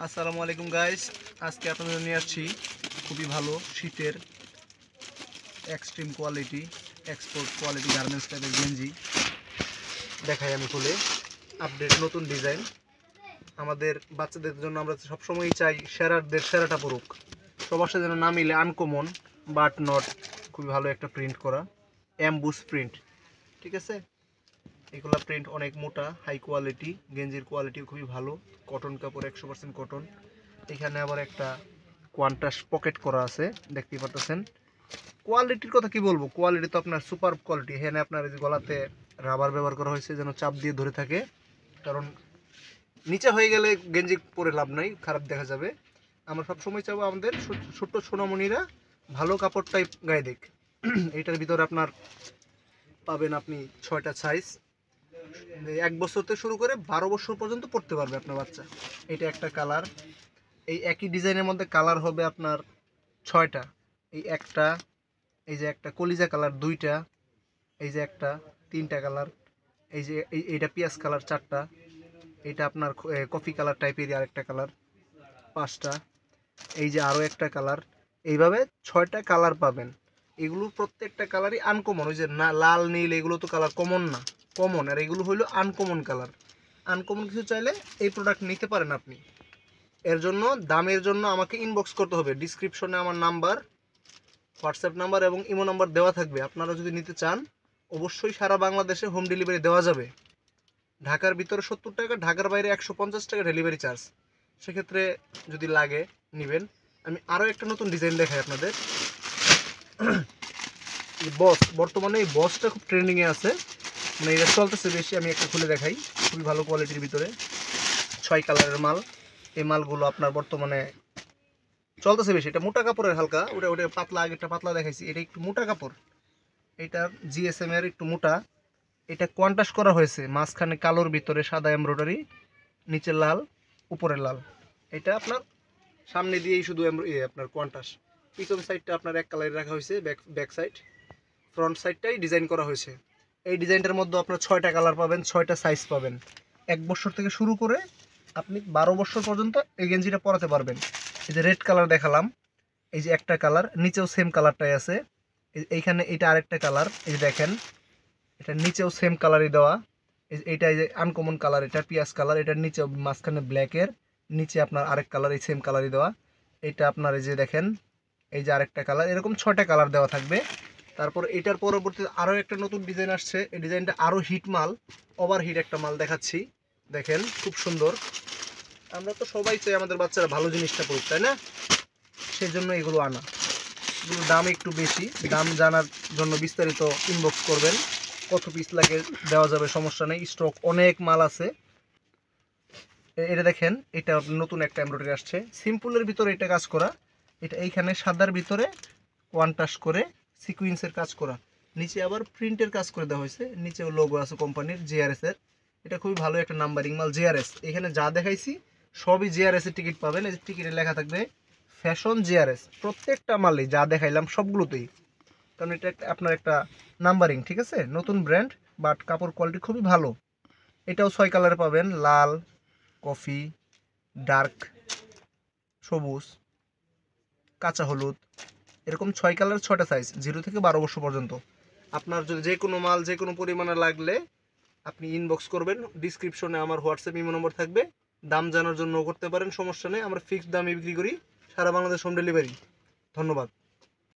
আসসালামু আলাইকুম গাইস, আজকে আপনাদের নিয়ে আসছি খুবই ভালো শীতের extreme quality export quality garments টাইপের গেঞ্জি দেখাই আমি খুলে। আপডেট নতুন ডিজাইন আমাদের বাচ্চাদের জন্য আমরা সবসময়ই চাই সেরাদের সেরাটা পড়ুক, সবার সাথে যেন না মিলে আনকমন বাট নট খুবই ভালো একটা প্রিন্ট করা অ্যাম্বুস প্রিন্ট। ঠিক আছে, এগুলা প্রিন্ট অনেক মোটা, হাই কোয়ালিটি, গেঞ্জির কোয়ালিটি খুবই ভালো, কটন কাপড় 100% কটন। এখানে আবার একটা কোয়ান্টাস পকেট করা আছে, দেখতেই পাচ্ছেন। কোয়ালিটির কথা কি বলবো, কোয়ালিটি তো আপনার সুপার কোয়ালিটি। এখানে আপনার এই যে গলাতে রাবার ব্যবহার করা হয়েছে যেন চাপ দিয়ে ধরে থাকে, কারণ নিচে হয়ে গেলে গেঞ্জি পরে লাভ নাই, খারাপ দেখা যাবে। আমরা সবসময় চাবো আমাদের ছোট্ট সোনামণিরা ভালো কাপড়টাই গায়ে দেখ। এটার ভিতরে আপনার পাবেন আপনি 6টা সাইজ, 1 বছর থেকে শুরু করে 12 বছর পর্যন্ত পড়তে পারবে আপনার বাচ্চা। এটা একটা কালার, এই একই ডিজাইনের মধ্যে কালার হবে আপনার 6টা। এই একটা, এই যে একটা কলিজা কালার 2টা, এই যে একটা 3টা কালার, এই যে এইটা পিয়াজ কালার 4টা, এটা আপনার কফি কালার টাইপের আরেকটা কালার 5টা, এই যে আরও একটা কালার। এইভাবে 6টা কালার পাবেন। এগুলোর প্রত্যেকটা কালারই আনকমন। ওই যে না লাল নীল এগুলো তো কালার কমন না, কমন। আর এগুলো হলো আনকমন কালার। আনকমন কিছু চাইলে এই প্রোডাক্ট নিতে পারেন আপনি। এর জন্য দামের জন্য আমাকে ইনবক্স করতে হবে। ডিসক্রিপশনে আমার নাম্বার, হোয়াটসঅ্যাপ নাম্বার এবং ইমো নাম্বার দেওয়া থাকবে। আপনারা যদি নিতে চান অবশ্যই সারা বাংলাদেশে হোম ডেলিভারি দেওয়া যাবে। ঢাকার ভিতরে 70 টাকা, ঢাকার বাইরে 150 টাকা ডেলিভারি চার্জ। সেক্ষেত্রে যদি লাগে নেবেন। আমি আরও একটা নতুন ডিজাইন দেখাই আপনাদের। বস, বর্তমানে এই বসটা খুব ট্রেন্ডিংয়ে আছে, মানে এটা চলতেছে বেশি। আমি একটা খুলে দেখাই, খুবই ভালো কোয়ালিটির ভিতরে 6 কালারের মাল। এই মালগুলো আপনার বর্তমানে চলতেছে বেশি। এটা মোটা কাপড়ের হালকা, ওটা ওটা পাতলা, আগেরটা পাতলা দেখাইছি, এটা একটু মোটা কাপড়। এটা জিএসএম এর একটু মোটা। এটা কোয়ান্টাস করা হয়েছে, মাঝখানে কালোর ভিতরে সাদা এমব্রয়ডারি, নিচে লাল উপরে লাল। এটা আপনার সামনে দিয়েই শুধু আপনার কোয়ান্টাস। পিছন সাইডটা আপনার এক কালারে রাখা হয়েছে, ব্যাক সাইড, ফ্রন্ট সাইডটাই ডিজাইন করা হয়েছে। এই ডিজাইনটার মধ্যে আপনার 6টা কালার পাবেন, 6টা সাইজ পাবেন। 1 বছর থেকে শুরু করে আপনি 12 বছর পর্যন্ত এই গেঞ্জিটা পরাতে পারবেন। এই যে রেড কালার দেখালাম, এই যে একটা কালার, নিচেও সেম কালারটাই আছে। এইখানে এটা আরেকটা কালার, এই যে দেখেন, এটা নিচেও সেম কালারই দেওয়া। এইটা এই যে আনকমন কালার, এটা পিয়াজ কালার, এটার নিচে মাঝখানে ব্ল্যাকের, নিচে আপনার আরেক কালার, এই সেম কালারই দেওয়া। এটা আপনার এই যে দেখেন, এই যে আরেকটা কালার, এরকম 6টা কালার দেওয়া থাকবে। তারপর এটার পরবর্তীতে আরও একটা নতুন ডিজাইন আসছে। এই ডিজাইনটা আরও হিট মাল, ওভার হিট একটা মাল দেখাচ্ছি, দেখেন খুব সুন্দর। আমরা তো সবাই চাই আমাদের বাচ্চারা ভালো জিনিসটা পড়ুক, তাই না? সেই জন্য এগুলো আনা। এগুলোর দাম একটু বেশি। দাম জানার জন্য বিস্তারিত ইনবক্স করবেন, কত পিস লাগে দেওয়া যাবে, সমস্যা নেই, স্টক অনেক মাল আছে। এটা দেখেন, এটা নতুন একটা এমব্রয়ডারি আসছে, সিম্পলের ভিতরে এটা কাজ করা। এটা এইখানে সাদার ভিতরে কোয়ান্টাস করে সিকুয়েন্সের কাজ করা, নিচে আবার প্রিন্টের কাজ করে দেওয়া হয়েছে, নিচেও লোগো আছে কোম্পানির জেআরএস এর। এটা খুবই ভালো একটা নাম্বারিং মাল, জেআরএস। এখানে যা দেখাইছি সবই জেআরএস এর টিকিট পাবেন। এই যে টিকিটে লেখা থাকবে ফ্যাশন জেআরএস, প্রত্যেকটা মালেই যা দেখাইলাম সবগুলোতেই, কারণ এটা একটা আপনার একটা নাম্বারিং। ঠিক আছে, নতুন ব্র্যান্ড, বাট কাপড় কোয়ালিটি খুবই ভালো। এটাও 6 কালারে পাবেন, লাল, কফি, ডার্ক সবুজ, কাঁচা হলুদ, এরকম 6 কালার, 6টা সাইজ, 0 থেকে 12 বছর পর্যন্ত। আপনার যদি যে কোনো মাল যে কোনো পরিমাণে লাগলে আপনি ইনবক্স করবেন। ডিসক্রিপশনে আমার হোয়াটসঅ্যাপ ইমো নম্বর থাকবে, দাম জানার জন্য করতে পারেন, সমস্যা নেই। আমরা ফিক্সড দামে বিক্রি করি, সারা বাংলাদেশ হোম ডেলিভারি। ধন্যবাদ।